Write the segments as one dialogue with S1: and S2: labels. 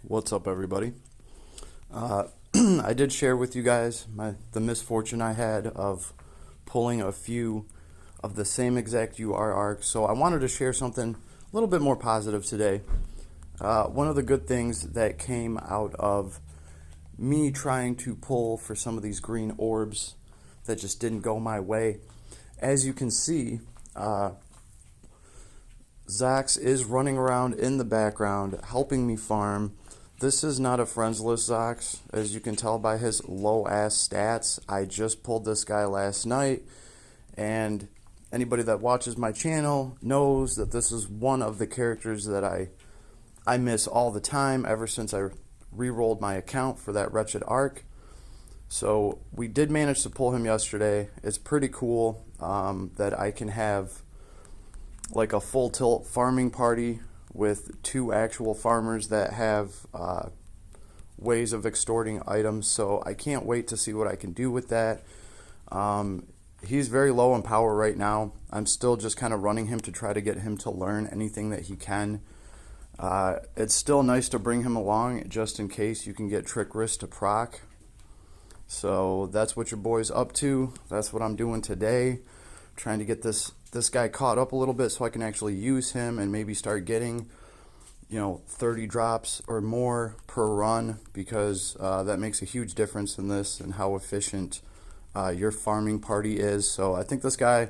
S1: What's up, everybody? I did share with you guys the misfortune I had of pulling a few of the same exact UR arcs, so I wanted to share something a little bit more positive today. One of the good things that came out of me trying to pull for some of these green orbs that just didn't go my way, as you can see, Zax is running around in the background helping me farm. This is not a friendsless Zax, as you can tell by his low ass stats. I just pulled this guy last night, and anybody that watches my channel knows that this is one of the characters that I miss all the time ever since I re-rolled my account for that wretched arc. So we did manage to pull him yesterday. It's pretty cool that I can have like a full tilt farming party with two actual farmers that have ways of extorting items, so I can't wait to see what I can do with that. He's very low in power right now. I'm still just kind of running him to try to get him to learn anything that he can. It's still nice to bring him along just in case you can get Trick Wrist to proc. So that's what your boy's up to. That's what I'm doing today. Trying to get this guy caught up a little bit so I can actually use him and maybe start getting, 30 drops or more per run, because that makes a huge difference in this and how efficient your farming party is. So I think this guy,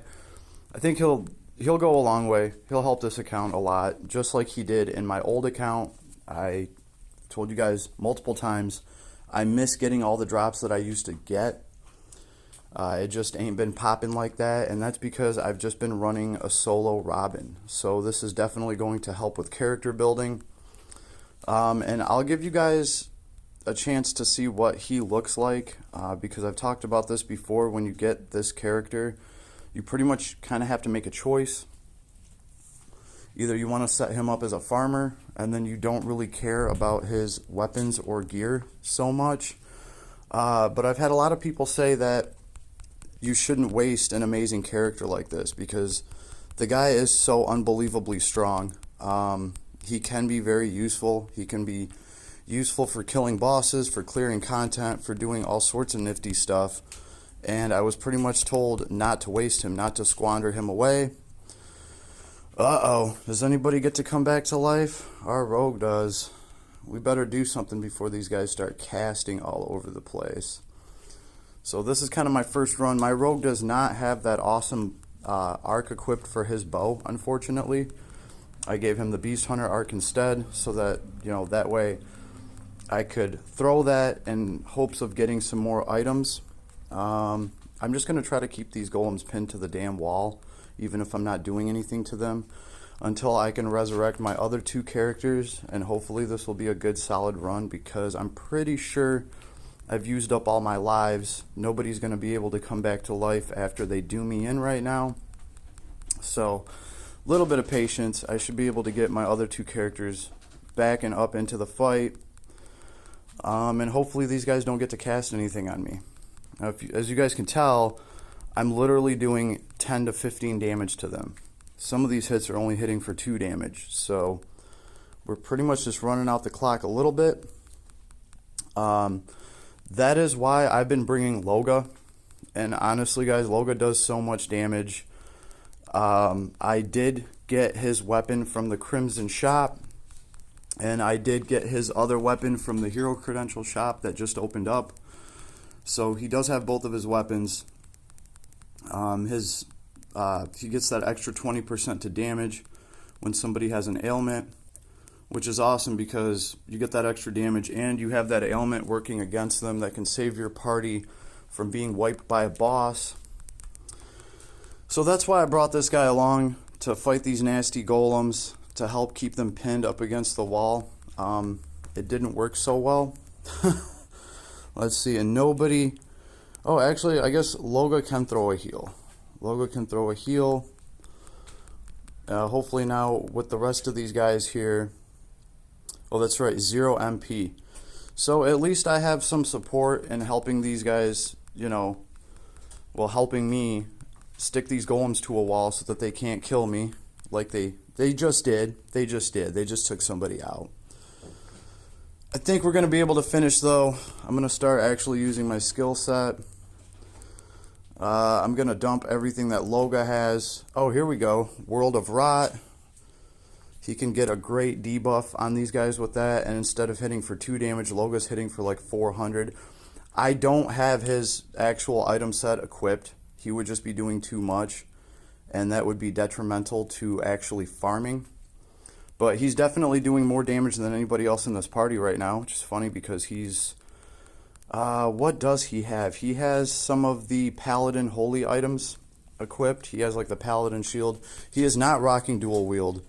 S1: he'll go a long way. He'll help this account a lot, just like he did in my old account. I told you guys multiple times, I miss getting all the drops that I used to get. It just ain't been popping like that, and that's because I've just been running a solo Robin. So this is definitely going to help with character building. And I'll give you guys a chance to see what he looks like, because I've talked about this before. When you get this character, you pretty much kind of have to make a choice. Either you want to set him up as a farmer, and then you don't really care about his weapons or gear so much. But I've had a lot of people say that you shouldn't waste an amazing character like this, because the guy is so unbelievably strong. He can be very useful. He can be useful for killing bosses, for clearing content, for doing all sorts of nifty stuff. And I was pretty much told not to waste him, not to squander him away. Uh-oh, does anybody get to come back to life? Our rogue does. We better do something before these guys start casting all over the place. So this is kind of my first run. My rogue does not have that awesome arc equipped for his bow, unfortunately. I gave him the Beast Hunter arc instead, so that, that way I could throw that in hopes of getting some more items. I'm just going to try to keep these golems pinned to the damn wall, even if I'm not doing anything to them, until I can resurrect my other two characters, and hopefully this will be a good solid run, because I'm pretty sure I've used up all my lives. Nobody's going to be able to come back to life after they do me in right now. So, a little bit of patience. I should be able to get my other two characters back and up into the fight. And hopefully these guys don't get to cast anything on me. Now, as you guys can tell, I'm literally doing 10 to 15 damage to them. Some of these hits are only hitting for 2 damage. So, we're pretty much just running out the clock a little bit. That is why I've been bringing Loga, and honestly guys, Loga does so much damage. I did get his weapon from the Crimson shop, and I did get his other weapon from the Hero Credential shop that just opened up. So he does have both of his weapons. He gets that extra 20% to damage when somebody has an ailment, which is awesome because you get that extra damage and you have that ailment working against them that can save your party from being wiped by a boss. So that's why I brought this guy along, to fight these nasty golems, to help keep them pinned up against the wall. It didn't work so well. Let's see, and nobody... Oh, actually, I guess Loga can throw a heal. Loga can throw a heal. Hopefully now with the rest of these guys here... Oh, that's right, 0 MP. So at least I have some support in helping these guys, helping me stick these golems to a wall so that they can't kill me like they just did. They just took somebody out. I think we're going to be able to finish though. I'm going to start actually using my skill set. I'm going to dump everything that Loga has. Oh, here we go. World of Rot. He can get a great debuff on these guys with that, and instead of hitting for 2 damage, Loga's hitting for like 400. I don't have his actual item set equipped. He would just be doing too much, and that would be detrimental to actually farming. But he's definitely doing more damage than anybody else in this party right now, which is funny because he's... what does he have? He has some of the Paladin Holy items equipped. He has like the Paladin Shield. He is not rocking dual wield.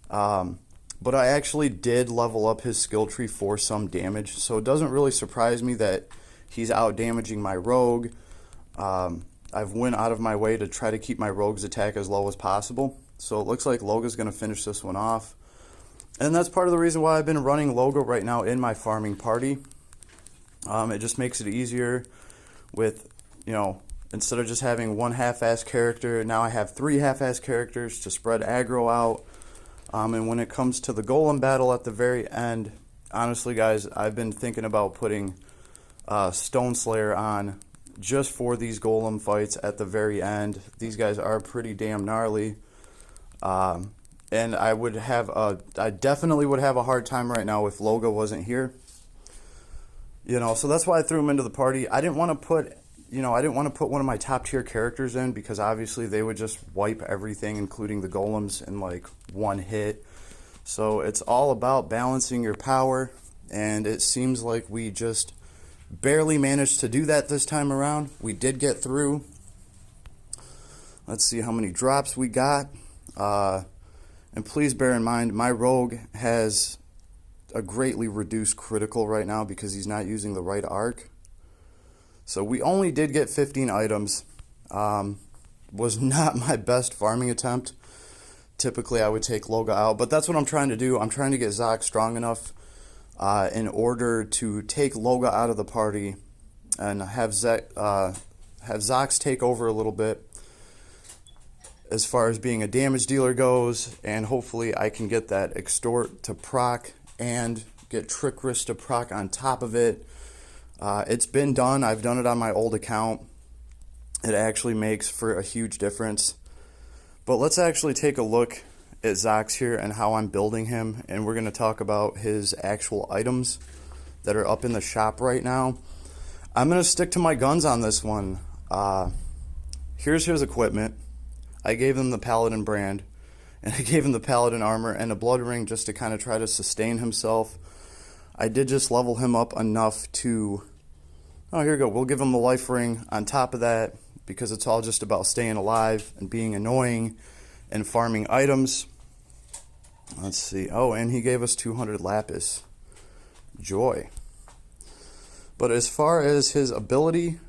S1: But I actually did level up his skill tree for some damage, so it doesn't really surprise me that he's out damaging my rogue. I've went out of my way to try to keep my rogue's attack as low as possible. So it looks like Loga's going to finish this one off. And that's part of the reason why I've been running Loga right now in my farming party. It just makes it easier with, you know, instead of just having one half-assed character, now I have 3 half-assed characters to spread aggro out. And when it comes to the golem battle at the very end, honestly guys, I've been thinking about putting Stone Slayer on just for these golem fights at the very end. These guys are pretty damn gnarly. And I definitely would have a hard time right now if Loga wasn't here. You know, so that's why I threw him into the party. I didn't want to put, one of my top tier characters in because obviously they would just wipe everything, including the golems, in like one hit. So it's all about balancing your power, and it seems like we just barely managed to do that this time around. We did get through. Let's see how many drops we got. And please bear in mind, my rogue has a greatly reduced critical right now because he's not using the right arc. So we only did get 15 items. Was not my best farming attempt. Typically I would take Loga out, but that's what I'm trying to do. I'm trying to get Zoc strong enough in order to take Loga out of the party and have Zox take over a little bit as far as being a damage dealer goes, and hopefully I can get that extort to proc and get trick wrist to proc on top of it. It's been done. I've done it on my old account. It actually makes for a huge difference. But let's actually take a look at Zox here and how I'm building him, and we're going to talk about his actual items that are up in the shop right now. I'm going to stick to my guns on this one. Here's his equipment. I gave him the Paladin brand, and I gave him the Paladin armor and a blood ring just to kind of try to sustain himself. I did just level him up enough to... Oh, here we go. We'll give him the life ring on top of that because it's all just about staying alive and being annoying and farming items. Let's see. Oh, and he gave us 200 lapis. Joy. But as far as his ability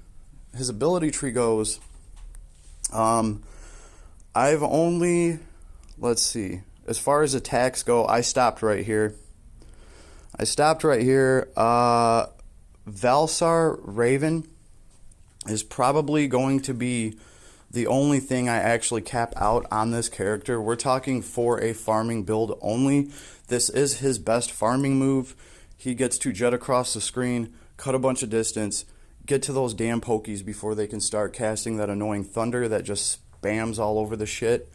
S1: tree goes, I've only, let's see, as far as attacks go, I stopped right here. Valsar Raven is probably going to be the only thing I actually cap out on this character. We're talking for a farming build only. This is his best farming move. He gets to jet across the screen, cut a bunch of distance, get to those damn pokies before they can start casting that annoying thunder that just spams all over the shit.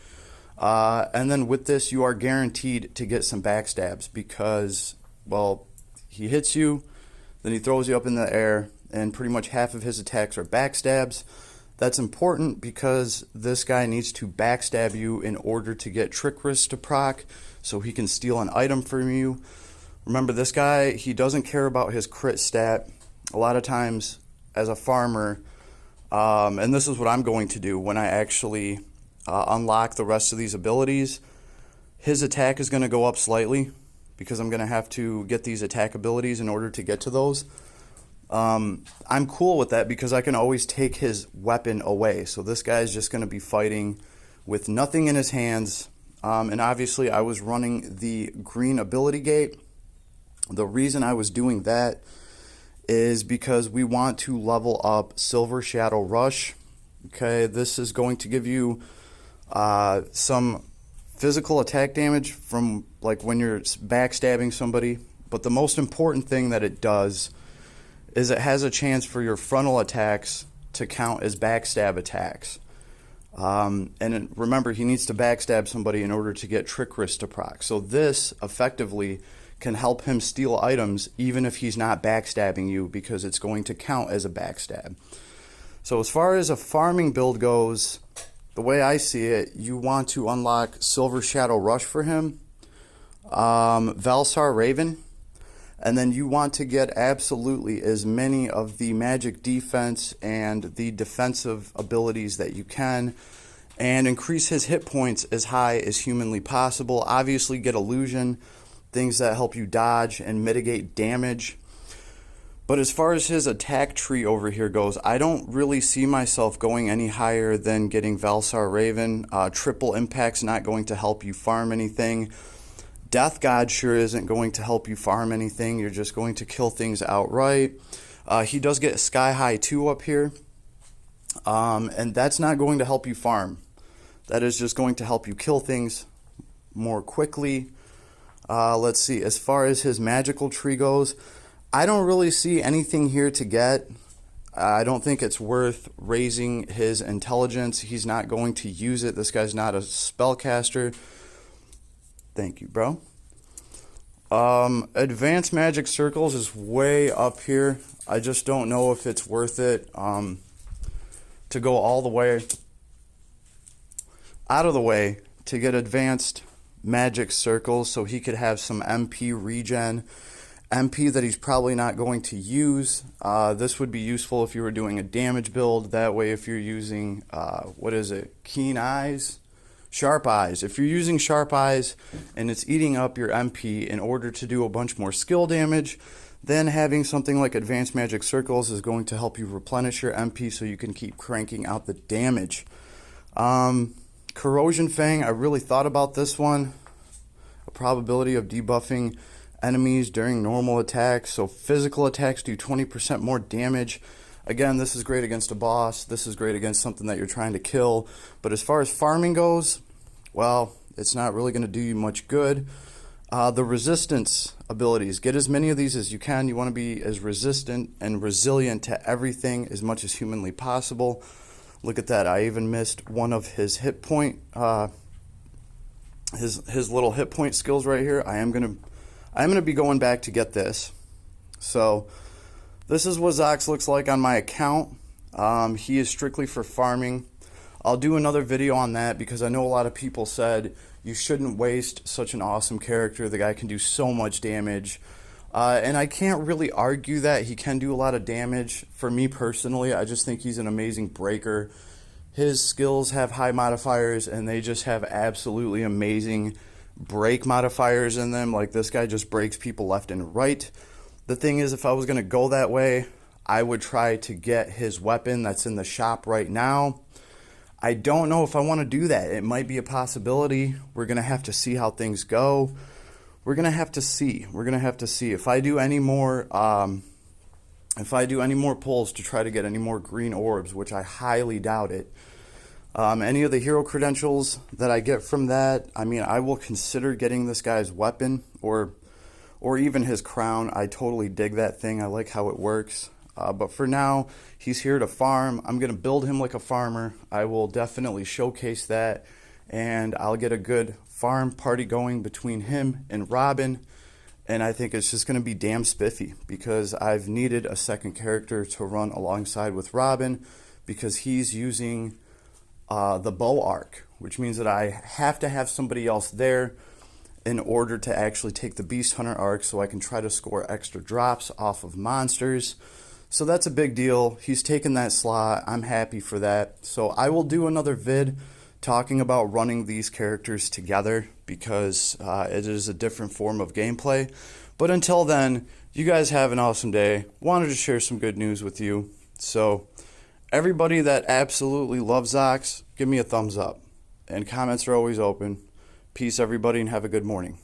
S1: And then with this, you are guaranteed to get some backstabs because, well, he hits you, then he throws you up in the air, and pretty much half of his attacks are backstabs. That's important because this guy needs to backstab you in order to get trick wrist to proc so he can steal an item from you. Remember, this guy, he doesn't care about his crit stat. A lot of times as a farmer, and this is what I'm going to do when I actually unlock the rest of these abilities, his attack is going to go up slightly because I'm going to have to get these attack abilities in order to get to those. I'm cool with that because I can always take his weapon away. So this guy's just going to be fighting with nothing in his hands. And obviously I was running the green ability gate. The reason I was doing that is because we want to level up Silver Shadow Rush. Okay, this is going to give you some physical attack damage from like when you're backstabbing somebody. but the most important thing that it does is it has a chance for your frontal attacks to count as backstab attacks. Remember, he needs to backstab somebody in order to get trick risk to proc. So this effectively can help him steal items even if he's not backstabbing you, because it's going to count as a backstab. So as far as a farming build goes, the way I see it, you want to unlock Silver Shadow Rush for him, Valsar Raven, and then you want to get absolutely as many of the magic defense and the defensive abilities that you can, and increase his hit points as high as humanly possible. Obviously get illusion, things that help you dodge and mitigate damage. But as far as his attack tree over here goes, I don't really see myself going any higher than getting Valsar Raven. Triple Impact's not going to help you farm anything. Death God sure isn't going to help you farm anything. You're just going to kill things outright. He does get Sky High 2 up here. And that's not going to help you farm. That is just going to help you kill things more quickly. Let's see. As far as his magical tree goes, I don't really see anything here to get. I don't think it's worth raising his intelligence. He's not going to use it. This guy's not a spellcaster. Thank you, bro. Advanced magic circles is way up here. I just don't know if it's worth it to go all the way out of the way to get advanced magic circles so he could have some MP regen. MP that he's probably not going to use. This would be useful if you were doing a damage build. That way, if you're using, what is it? Keen Eyes? Sharp Eyes. If you're using Sharp Eyes and it's eating up your MP in order to do a bunch more skill damage, then having something like Advanced Magic Circles is going to help you replenish your MP so you can keep cranking out the damage. Corrosion Fang, I really thought about this one. A probability of debuffing enemies during normal attacks. So physical attacks do 20% more damage. Again, this is great against a boss. This is great against something that you're trying to kill. But as far as farming goes, well, it's not really going to do you much good. The resistance abilities. Get as many of these as you can. You want to be as resistant and resilient to everything as much as humanly possible. Look at that. I even missed one of his hit point, his little hit point skills right here. I'm gonna be going back to get this. So this is what Zox looks like on my account. He is strictly for farming. I'll do another video on that because I know a lot of people said you shouldn't waste such an awesome character. The guy can do so much damage. And I can't really argue that. He can do a lot of damage. For me personally, I just think he's an amazing breaker. His skills have high modifiers and they just have absolutely amazing break modifiers in them. Like this guy just breaks people left and right. The thing is, if I was going to go that way, I would try to get his weapon that's in the shop right now. I don't know if I want to do that. It might be a possibility. We're going to have to see how things go. We're going to have to see. We're going to have to see. If I do any more pulls to try to get any more green orbs, which I highly doubt it, any of the hero credentials that I get from that, I mean, I will consider getting this guy's weapon or even his crown. I totally dig that thing. I like how it works. But for now, he's here to farm. I'm going to build him like a farmer. I will definitely showcase that, and I'll get a good farm party going between him and Robin. And I think it's just going to be damn spiffy because I've needed a second character to run alongside with Robin because he's using the bow arc, which means that I have to have somebody else there in order to actually take the Beast Hunter arc so I can try to score extra drops off of monsters. So that's a big deal. He's taken that slot. I'm happy for that. So I will do another vid talking about running these characters together because it is a different form of gameplay. But until then, you guys have an awesome day. Wanted to share some good news with you. So everybody that absolutely loves Zox, give me a thumbs up. And comments are always open. Peace, everybody, and have a good morning.